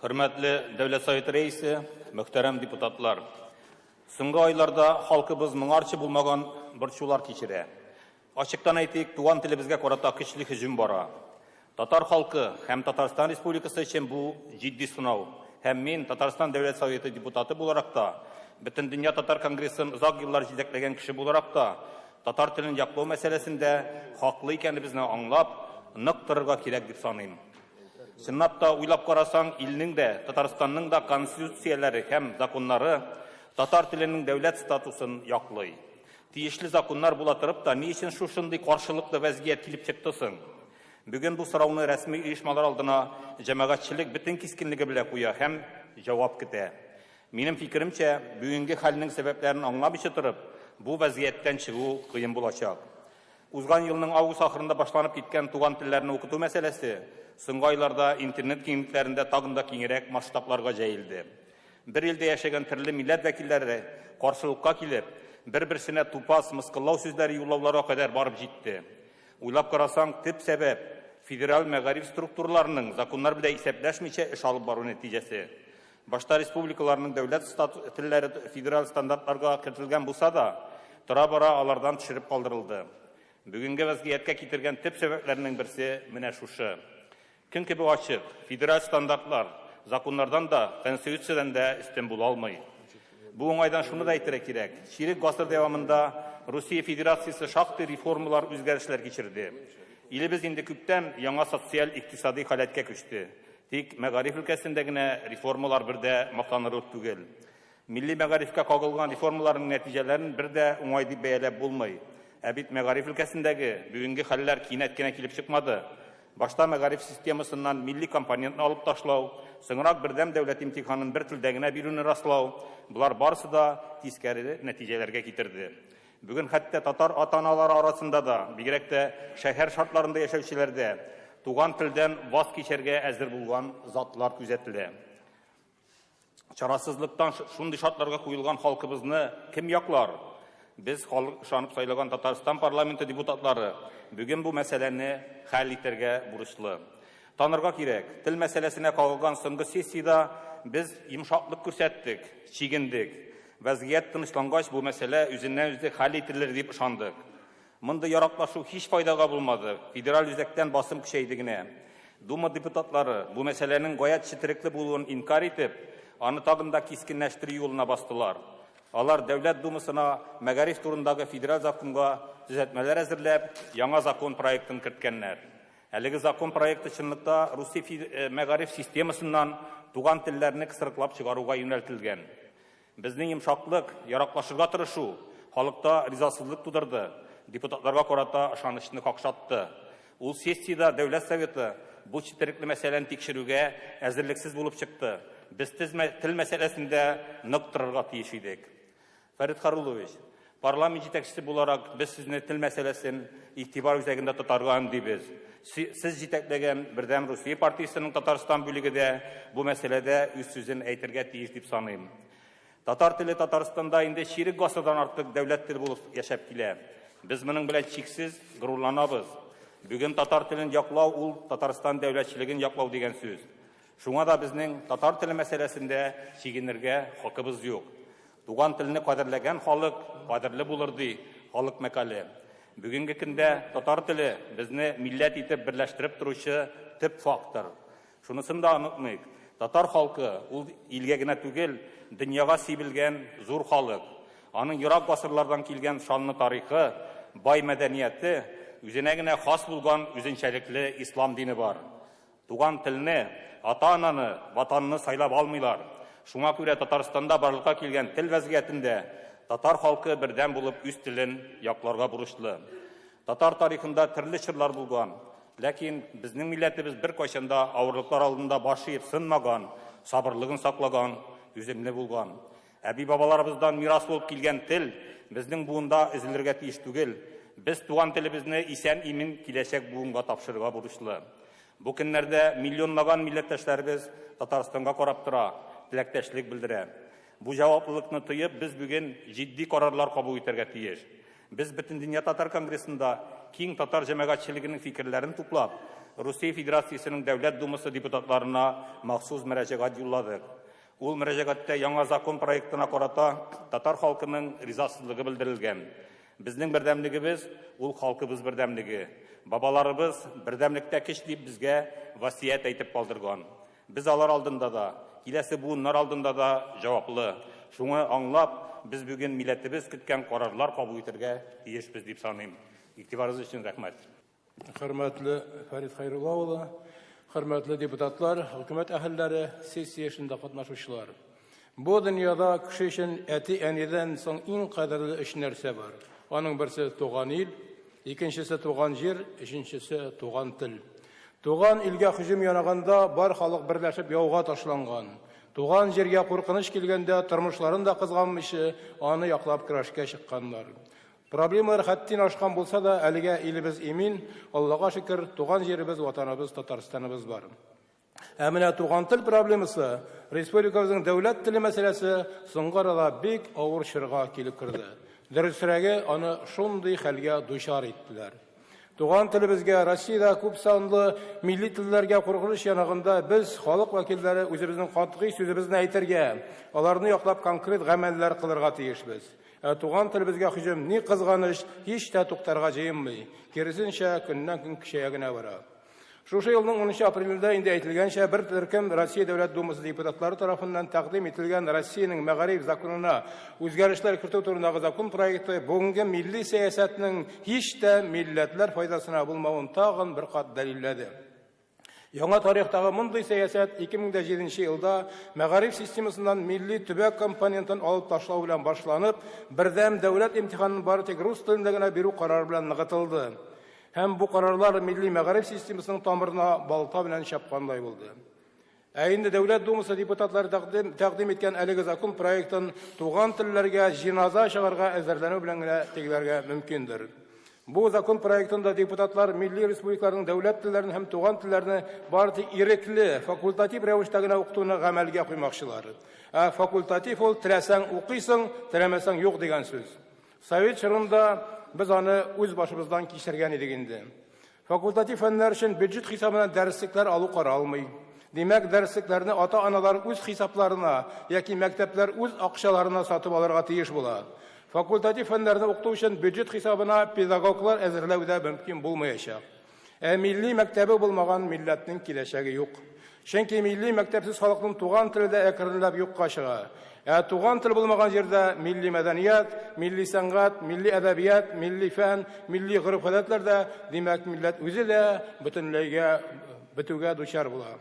Hürmetli Дәүләт Советы рәисе, мөхтәрәм депутатлар. Соңгы айларда халкыбыз моңарчы булмаган борчулар кичерә. Ачыктан әйтик, туган телебезгә карата көчле һөҗүм бара. Татар халкы һәм Татарстан Республикасы өчен бу җитди сынау. Һәм мин Татарстан Дәүләт Советы депутаты буларак та, бөтен дөнья татар конгрессын озак еллар җитәкләгән кеше буларак та, татар телен яклау мәсьәләсендә хаклы икәнебезне аңлап, нык торырга кирәк дип саныйм. Чынлап та уйлап карасаң, илнең дә, Татарстанның да конституцияләре һәм законнары татар теленең дәүләт статусын яклый. Тиешле законнар була торып та, ни өчен шушындый каршылыклы вазгыять килеп чыкты соң? Бүген бу сорауны рәсми оешмалар алдына җәмәгатьчелек бөтен кискенлеге белән куя һәм җавап көтә. Минем фикеремчә, бүгенге хәлнең сәбәпләрен аңламыйча торып, бу вазгыятьтән чыгу кыен булачак. Узган елның август ахырында башланып киткән туган телләрне укыту мәсьәләсе соңгы айларда интернет киңлекләрендә тагын да киңрәк масштабларга җәелде. Бер илдә яшәгән төрле милләт вәкилләре каршылыкка килеп, бер-берсенә тупас, мыскыллау сүзләре юллауларга кадәр барып җитте. Уйлап карасаң, төп сәбәп федераль мәгариф структураларының законнар белән исәпләшмичә эш алып бару нәтиҗәсе. Башта республикаларның дәүләт телләре федераль стандартларга кертелгән булса да, тора-бара алардан төшереп калдырылды. Бүгенге вазгыятькә китергән төп сәбәпләрнең берсе менә шушы. Көн кебек ачык, федераль стандартлар законнардан да, конституциядән дә өстен була алмый. Бу уңайдан шуны да әйтергә кирәк. Ширек гасыр дәвамында Россия Федерациясе шактый реформалар, үзгәрешләр кичерде. Илебез инде күптән яңа социаль-икътисади халәткә күчте. Тик мәгариф өлкәсендә генә реформалар бердә мактанырлык түгел. Милли мәгарифкә кагылган реформаларның нәтиҗәләрен бердә уңай дип бәяләп булмый. Ә бит мәгариф өлкәсендәге бүгенге хәлләр кинәт кенә килеп чыкмады. Башта мәгариф системасыннан милли компонентны алып ташлау, соңрак бердәм дәүләт имтиханын бер телдә генә бирүне раслау, булар барысы да тискәре нәтиҗәләргә китерде. Бүген хәтта татар ата-аналары арасында да, бигрәк тә шәһәр шартларында яшәүчеләрдә туган телдән ваз кичәргә әзер булган затлар күзәтелә. Чарасызлыктан шундый шартларга куелган халкыбызны кем яклар? Без халык ышанып сайлаган Татарстан парламенты депутатлары бүген бу мәсьәләне хәл итәргә бурычлы. Танырга кирәк, тел мәсьәләсенә кагылган соңгы сессиядә без йомшаклык күрсәттек, чигендек. Вазгыять тынычлангач, бу мәсьәлә үзеннән-үзе хәл ителер дип ышандык. Монда яраклашу һич файдага булмады. Федераль үзәктән басым көчәйде генә. Дума депутатлары бу мәсьәләнең гаять четерекле булуын инкар итеп, аны тагын да кискенләштерү юлына бастылар. Алар Дәүләт Думасына мәгариф турындагы федераль законга төзәтмәләр әзерләп, яңа закон проектын керткәннәр. Әлеге закон проекты чынлыкта Русия мәгариф системасыннан туган телләрне кысрыклап чыгаруга юнәлтелгән. Безнең йомшаклык, яраклашырга тырышу халыкта ризасызлык тудырды, депутатларга карата ышанычны какшатты. Ул сессиядә Дәүләт Советы бу четерекле мәсьәләне тикшерүгә әзерлексез булып чыкты. Без тел мәсьәләсендә нык торырга тиеш идек. Фәрит Харулович, парламент җитәкчесе буларак без сезне тел мәсьәләсен игътибар үзәгендә тотарга өндибез. Сез җитәкләгән Бердәм Русия партиясенең Татарстан бүлегедә бу мәсьәләдә үз сүзен әйтергә тиеш дип саныйм. Татар теле Татарстанда инде ширек гасырдан артык дәүләт тел булып яшәп килә. Без моның белән чиксез горурланабыз. Бүген татар телен яклау ул Татарстан дәүләтчелеген яклау дигән сүз. Шуңа да безнең татар теле мәсьәләсендә чигенергә хакыбыз юк. Туган телне кадерләгән халык кадерле булыр ди халык мәкале. Бүгенге көндә татар теле безне милләт итеп берләштереп торучы төп фактор. Шунысын да онытмыйк. Татар халкы ул илгә генә түгел, дөньяга сибелгән зур халык. Аның ерак гасырлардан килгән шанлы тарихы, бай мәдәнияте, үзенә генә хас булган үзенчәлекле ислам дине бар. Туган телне, ата-ананы, ватанны сайлап алмыйлар. Шуңа күрә Татарстанда барлыкка килгән тел вазгыятендә татар халкы бердәм булып үз телен якларга бурычлы. Татар тарихында төрле чорлар булган, ләкин безнең милләтебез бер кайчанда авырлыклар алдында баш иеп сынмаган, сабырлыгын саклаган, үземле булган. Әби бабаларыбыздан мирас булып килгән тел безнең буында изелергә тиеш түгел. Без туган телебезне исән-имин киләчәк буынга тапшырырга бурычлы. Бу көннәрдә миллионлаган милләттәшләребез Татарстанга карап тора, теләктәшлек белдерә. Бу җаваплылыкны тоеп, без бүген җитди карарлар кабул итәргә тиеш. Без бөтен дөнья татар конгрессында киң татар җәмәгатьчелегенең фикерләрен туплап, Русия Федерациясының Дәүләт Думасы депутатларына махсус мөрәҗәгать юлладык. Ул мөрәҗәгатьтә яңа закон проектына карата татар халкының ризасызлыгы белдерелгән. Безнең бердәмлегебез ул халкыбыз бердәмлеге. Бабаларыбыз бердәмлектә көч дип безгә васият әйтеп калдырган. Без алар алдында да, киләсе буыннар алдында да җаваплы. Шуңа аңлап, без бүген милләтебез көткән карарлар кабул итәргә тиешбез дип саныйм. Игътибарыгыз өчен рәхмәт. Хөрмәтле Фәрит Хәйрулла улы, хөрмәтле депутатлар, хөкүмәт әһелләре, сессиясендә катнашучылар. Бу дөньяда кеше өчен әти-әнидән соң иң кадерле өч нәрсә бар. Аның берсе туган ил, икенчесе туган җир, өченчесе туган тел. Туган илгә һөҗүм янаганда бар халык берләшеп яуга ташланган. Туган җиргә куркыныч килгәндә тормышларын да кызганмыйча, аны яклап көрәшкә чыкканнар. Проблемалар хәттин ашкан булса да, әлегә илебез имин, Аллага шөкер, туган җиребез, ватаныбыз, Татарстаныбыз бар. Ә менә туган тел проблемасы, республикабызның дәүләт теле мәсьәләсе соңгы арада бик авыр чорга килеп керде. Дөресрәге, аны шундый хәлгә дучар иттеләр. Туган телебезгә Россиядә күп санлы милли телләргә куркыныч янагында без халык вәкилләре үзебезнең катгый сүзебезне әйтергә, аларны яклап конкрет гамәлләр кылырга тиешбез. Туган телебезгә һөҗүм ни кызганыч, һич тә туктарга җыенмый. Киресенчә, көннән-көн көчәя генә бара. Шушы елның 10 апрелендә инде әйтелгәнчә, бер төркем Россия Дәүләт Думасы депутатлары тарафыннан тәкъдим ителгән Россиянең мәгариф законына үзгәрешләр кертү турындагы закон проекты бүгенге милли сәясәтнең һич тә милләтләр файдасына булмавын тагын бер кат дәлилләде. Яңа тарихтагы мондый сәясәт 2007 елда мәгариф системасыннан милли төбәк компонентын алып ташлау белән башланып, бердәм дәүләт имтиханын бары тик рус телендә генә бирү карары белән ныгытылды. Һәм бу карарлар милли мәгариф системасының тамырына балта белән чапкандай булды. Ә инде Дәүләт Думасы депутатлары тәкъдим иткән әлеге закон проектын туган телләргә җиназа чыгарга әзерләнү белән генә тегеләргә мөмкиндер. Бу закон проектында депутатлар милли республикаларның дәүләт телләрен һәм туган телләрне бары тик ирекле, факультатив рәвештә генә укытуны гамәлгә куймакчылар. Факультатив ул теләсәң укыйсың, теләмәсәң юк дигән сүз. Совет чорында biz аны үз башыбыздан кичергән идек инде. Факультатив фәннәр өчен бюджет хисабыннан дәреслекләр алу каралмый. Димәк, дәреслекләрне ата-аналар үз хисапларына яки мәктәпләр үз акчаларына сатып алырга тиеш була. Факультатив фәннәрне укыту өчен бюджет хисабына педагоглар әзерләү дә мөмкин булмаячак. Милли мәктәбе булмаган милләтнең киләчәге юк. Чөнки милли мәктәпсез халыкның туган телендә әкренләп юкка чыга. Туган тел булмаган җирдә милли мәдәният, милли сәнгать, милли әдәбият, милли фән, милли гореф-гадәтләр дә, димәк, милләт үзе дә бөтенләйгә бетүгә дучар була.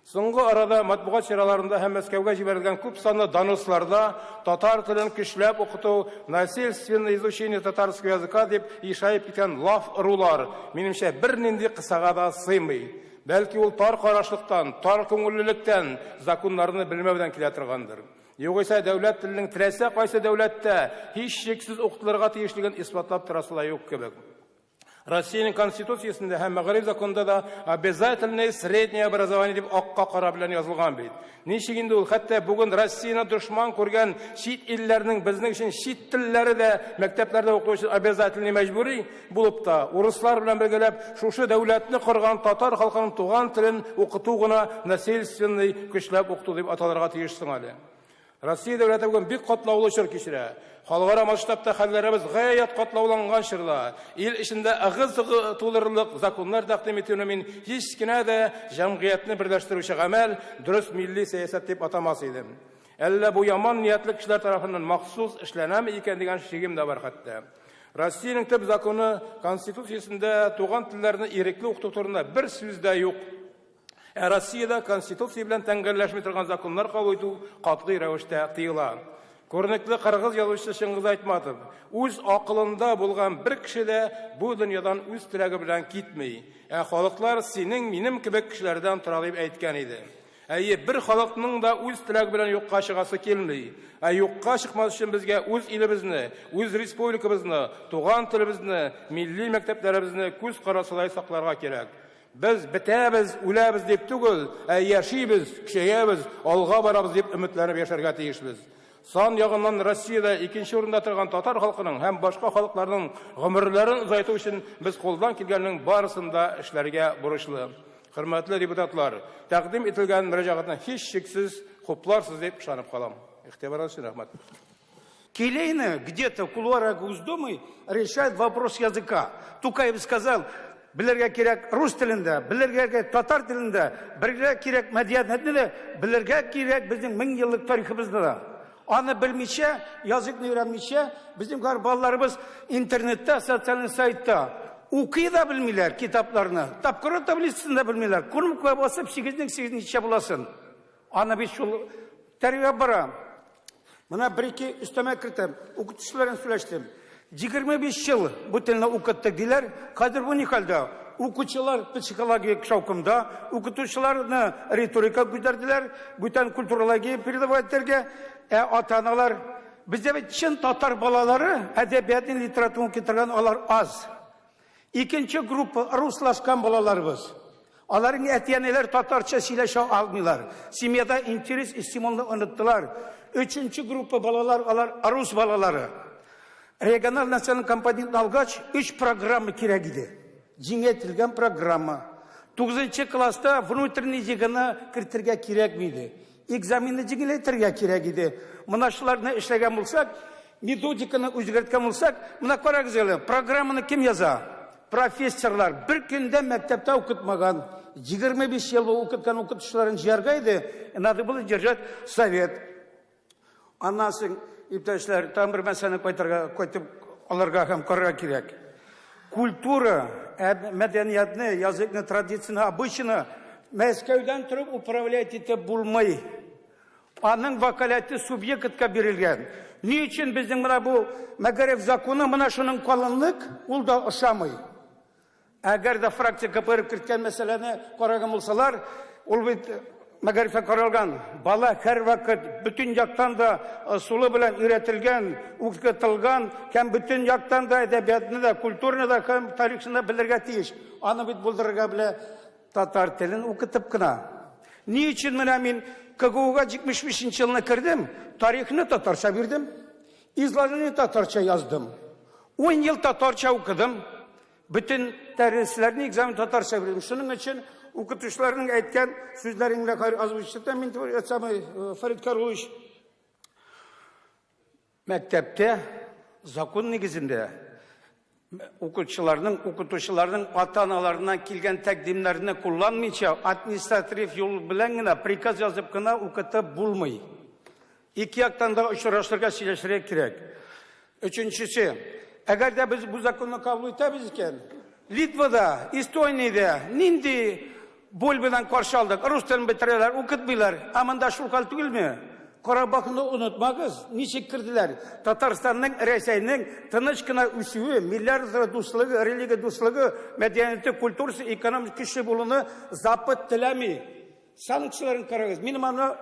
Соңгы арада матбугат чараларында һәм Мәскәүгә җибәрелгән күп санлы доносларда татар телен көчләп укыту, насильственное изучение татарского языка дип ишаеп киткән лаф-ырулар, минемчә, бернинди кысага да сыймый. Бәлки ул тар карашлыктан, тар күңеллелектән, законнарны белмәүдән килә торгандыр. Югыйсә дәүләт теленең теләсә кайсы дәүләттә һич шексез укытылырга тиешлеген исбатлап торасы юк кебек. Россиянең конституциясендә һәм мәгариф законында да обязательное среднее образование дип акка кара белән язылган бит. Ничек инде ул хәтта бүген Россияны дошман күргән чит илләрнең безнең өчен чит телләре дә мәктәпләрдә укыту өчен обязательный мәҗбүри булып та, урыслар белән бергәләп шушы дәүләтне корган татар халкының туган телен укыту гына насильственный көчләп укыту дип аталырга тиешсең әле. Россия дәүләте бүген бик катлаулы чор кичерә. Халыкара масштабта хәлләребез гаять катлауланган чорда. Ил эчендә ыгы-зыгы тулырлык законнар тәкъдим итүне мин һич кенә дә җәмгыятьне берләштерүче гамәл, дөрес милли сәясәт дип атамас идем. Әллә бу яман ниятле кешеләр тарафыннан махсус эшләнәме икән дигән шигем дә бар хәтта. Россиянең төп законы конституциясендә туган телләрне ирекле укыту турында бер сүз дә юк. Россиядә конституция белән тәңгәлләшми торган законнар кабул итү катгый рәвештә тыела. Күренекле кыргыз язучысы Шыңгыз Айтматов үз акылында булган бер кеше дә бу дөньядан үз теләге белән китми. Халыклар синең, минем кебек кешеләрдән тора дип әйткән иде. Бер халыкның да үз теләге белән юкка чыгасы килми. Юкка чыкмас өчен безгә үз илебезне, үз республикабызны, туган телебезне, милли мәктәпләребезне күз карасылай сакларга кирәк. Biz бетәбез, үләбез дип түгел, яшибез, көчәябез, алга барабыз дип өметләнеп яшәргә тиешбез. Сан ягыннан Россиядә икенче урында торган татар халкының һәм башка халыкларның гомерләрен озайту өчен без қолдан килгәннең барысын да эшләргә бурычлы. Хөрмәтле депутатлар, тәкъдим ителгән мөрәҗәгатьне һич шиксез хупларсыз дип ышанып калам. Игътибарыгыз өчен рәхмәт. Келейно где-то в кулуарах Госдумы решает вопрос языка. Только я бы сказал, білерге керек рус тілінде, білерге керек татар тілінде, білерге керек мәдениетінде, білерге керек біздің 1000 жылдық тарихымызда да. Аны білмейше, языкны öğrenмейше, біздің балаларымыз интернетте, социальный сайтта укый да білмейлер китапларны, тапкыры таблицасын да білмейлер. Күрмікке басып, 8-8 боласын. Аны біз шул тәрбие бара. Мына бір-екі үстеме кіртім, укытушыларын сөйлештім. 25 жыл bu тілні укыттық дейлер, қазір bu не халда? Укытушылар психологиялық шаукымда, укытушыларны риторика көтерділер, бүтін культурология передавателерге, ата-аналар. Бізде чын татар балалары, әдебиятын, литературын кетірген алар аз. İkinci группа руслашкан балаларыбыз. Аларың әтиянелер татарча сөйлеше алмыйлар. Семьяда интерес и стимулны ұныттылар. Üçüncü группа балалар, алар рус балалары. Регионал национальный компонент алгач 3 программа керек иде. Жеңетілген программа. 9 класста внутренний жегіні кіртірге керек мейді. Экзаменді жеңелетірге керек иде. Мұнашыларына ішлеген болсақ, методиканы өзгерткен болсақ, мұна қарағызелі, программаны кім яза? Профессорлар бір күнде мәктепте оқытмаған. 25 жыл оқытқан оқытушыларын жергайды, надо было держать совет. Аннан иптәшләр, там бір мәсәләне қайтып алырга һәм карарга кирәк. Культура, мәдәниятны, языкны, традицияны, обычайны Мәскәүдән торып управлять итеп булмый. Аның вакалаты субъектка бирелгән. Ни өчен безнең менә бу мәгариф законы менә шуның калынлык, ул да ошамый. Әгәр дә фракция капырып киткән мәсьәләне караган булсалар, ул бит мәгарифә каралган. Бала һәр вакыт бүтән яктан да сулы белән өйрәтелгән, укытылган, һәм бүтән яктан да әдәбиятны да, культураны да, һәм тарихны белергә тиеш. Аны бит булдырырга белә татар телен укытып кына. Ни өчен менә мин КГУга 75 елны кирдем, тарихны татарча бирдем, изложение татарча яздым. 10 ел татарча укыдым. Bütün dərslәрне экзамен татарча бирдем. Шуның өчен укытучыларның әйткән сүзләрен белән озвучтым. Мин Фарид Карлович мәктәптә закон нигезендә укытучыларның ата-аналарыннан килгән тәкъдимнәрне кулланмыйча административ юл белән генә приказ язып кына укытып булмый. Ике яктан да очрашырга, сөйләшергә кирәк. Өченчесе, әгәр дә без бу законны кабул итәбез икән, Литвада, Эстониядә нинди бул белән каршы алдык. Рус телен бетерәләр, укытмыйлар. Аманда шул хәл түгелме? Карабахны онытмагыз, ничек кирделәр? Татарстанның, Рәсәйнең тыныч кына үсүе, миллиард дуслыгы, религия дуслыгы, мәдәнияте, культурасы, экономик көчле булуны запыт теләми. Санкцияларын карагыз. Мин моны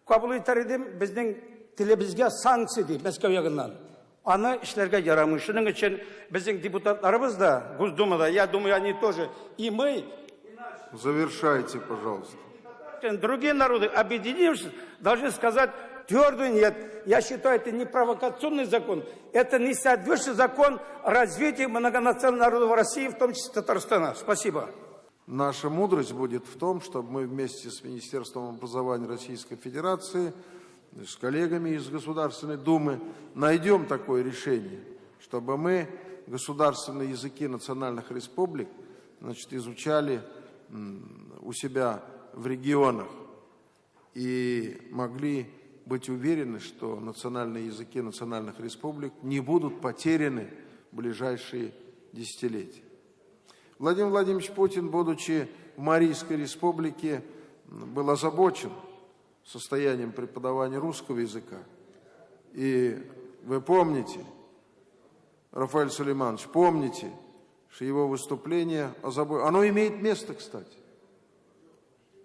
кабул итәр идем, безнең телебезгә санкция ди Мәскәү ягыннан. Аны эшләргә ярамый. Шуның өчен безнең депутатларыбыз да Госдумада, я думаю, они тоже, и мы. Завершайте, пожалуйста. Другие народы, объединившись, должны сказать твердую нет. Я считаю, это не провокационный закон, это не соответствующий закон развития многонационального народа в России, в том числе Татарстана. Спасибо. Наша мудрость будет в том, чтобы мы вместе с Министерством образования Российской Федерации, с коллегами из Государственной Думы найдем такое решение, чтобы мы государственные языки национальных республик, изучали у себя в регионах и могли быть уверены, что национальные языки национальных республик не будут потеряны в ближайшие десятилетия. Владимир Владимирович Путин, будучи в Марийской республике, был озабочен состоянием преподавания русского языка. И вы помните, Рафаэль Сулейманович, помните, что его выступление озабочено. Оно имеет место, кстати.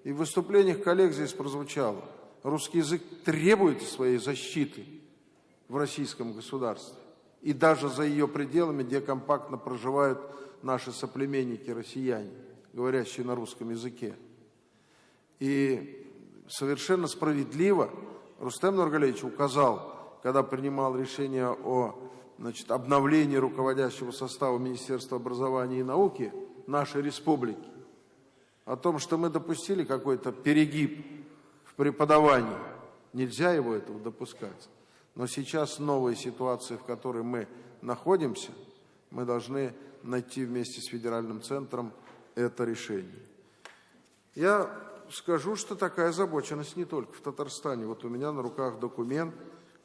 И в выступлениях коллег здесь прозвучало. Русский язык требует своей защиты в российском государстве. И даже за ее пределами, где компактно проживают наши соплеменники-россияне, говорящие на русском языке. И совершенно справедливо Рустем Нургалевич указал, когда принимал решение о обновлении руководящего состава Министерства образования и науки нашей республики, о том, что мы допустили какой-то перегиб в преподавании. Нельзя его этого допускать. Но сейчас новая ситуация, в которой мы находимся, мы должны найти вместе с федеральным центром это решение. Я скажу, что такая озабоченность не только в Татарстане. Вот у меня на руках документ,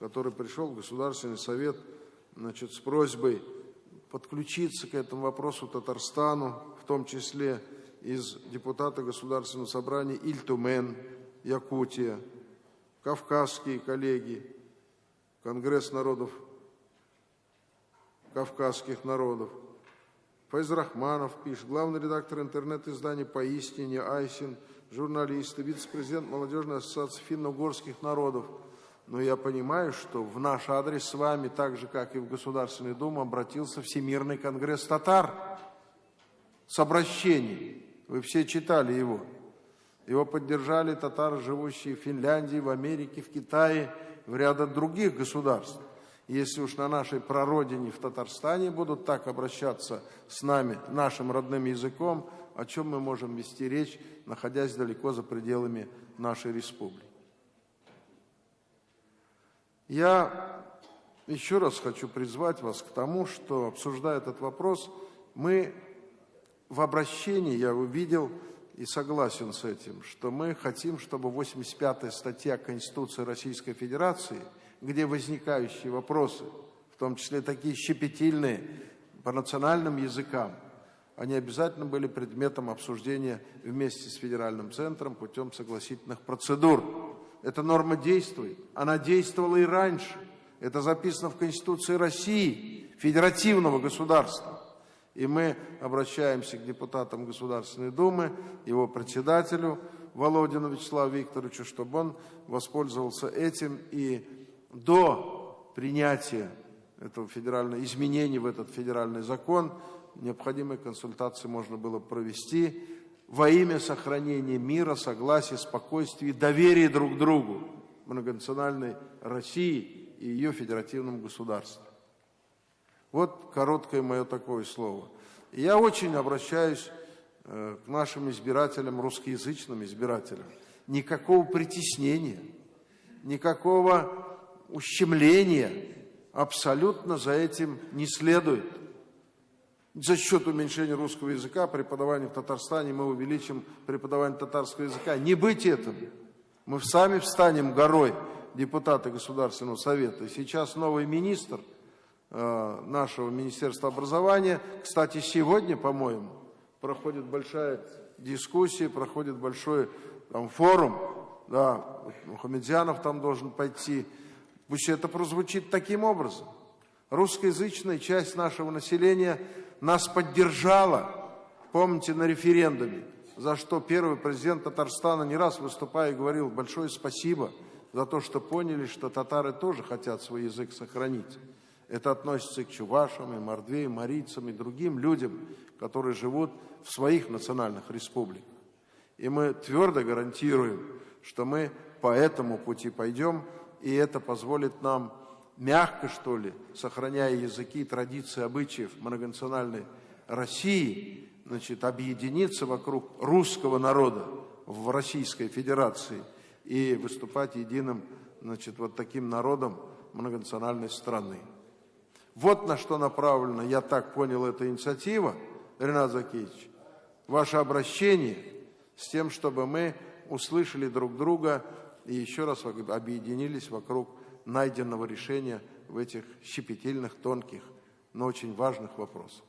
который пришел в Государственный совет, с просьбой подключиться к этому вопросу Татарстану, в том числе из депутата Государственного собрания Ильтумен, Якутия, кавказские коллеги, Конгресс народов, кавказских народов. Файз Рахманов пишет, главный редактор интернет-издания «Поистине», Айсин, журналисты, вице-президент Молодежной ассоциации финно-угорских народов. Но я понимаю, что в наш адрес с вами, так же, как и в Государственную Думу, обратился Всемирный конгресс татар с обращением. Вы все читали его. Его поддержали татары, живущие в Финляндии, в Америке, в Китае, в ряде других государств. Если уж на нашей прародине в Татарстане будут так обращаться с нами, нашим родным языком, о чем мы можем вести речь, находясь далеко за пределами нашей республики. Я еще раз хочу призвать вас к тому, что, обсуждая этот вопрос, мы в обращении, я увидел и согласен с этим, что мы хотим, чтобы 85-я статья Конституции Российской Федерации, где возникающие вопросы, в том числе такие щепетильные по национальным языкам, они обязательно были предметом обсуждения вместе с федеральным центром путем согласительных процедур. Эта норма действует, она действовала и раньше. Это записано в Конституции России, федеративного государства. И мы обращаемся к депутатам Государственной Думы, его председателю Володину Вячеславу Викторовичу, чтобы он воспользовался этим и до принятия этого федерального изменений в этот федеральный закон необходимые консультации можно было провести во имя сохранения мира, согласия, спокойствия и доверия друг к другу многонациональной России и ее федеративному государству. Вот короткое мое такое слово. И я очень обращаюсь к нашим избирателям, русскоязычным избирателям. Никакого притеснения, никакого ущемления абсолютно за этим не следует. За счет уменьшения русского языка, преподавания в Татарстане мы увеличим преподавание татарского языка. Не быть этому. Мы сами встанем горой, депутаты Государственного Совета. И сейчас новый министр нашего Министерства образования, кстати, сегодня, по-моему, проходит большая дискуссия, проходит большой форум, да, Мухамедзянов там должен пойти. Пусть это прозвучит таким образом. Русскоязычная часть нашего населения нас поддержала, помните, на референдуме, за что первый президент Татарстана не раз выступая говорил большое спасибо за то, что поняли, что татары тоже хотят свой язык сохранить. Это относится и к чувашам, и мордвеям, марийцам, и другим людям, которые живут в своих национальных республиках. И мы твердо гарантируем, что мы по этому пути пойдем, и это позволит нам мягко, что ли, сохраняя языки, традиции, обычаев многонациональной России, объединиться вокруг русского народа в Российской Федерации и выступать единым, вот таким народом многонациональной страны. Вот на что направлена, я так понял, эта инициатива, Ренат Закеевич, ваше обращение с тем, чтобы мы услышали друг друга и еще раз объединились вокруг найденного решения в этих щепетильных, тонких, но очень важных вопросах.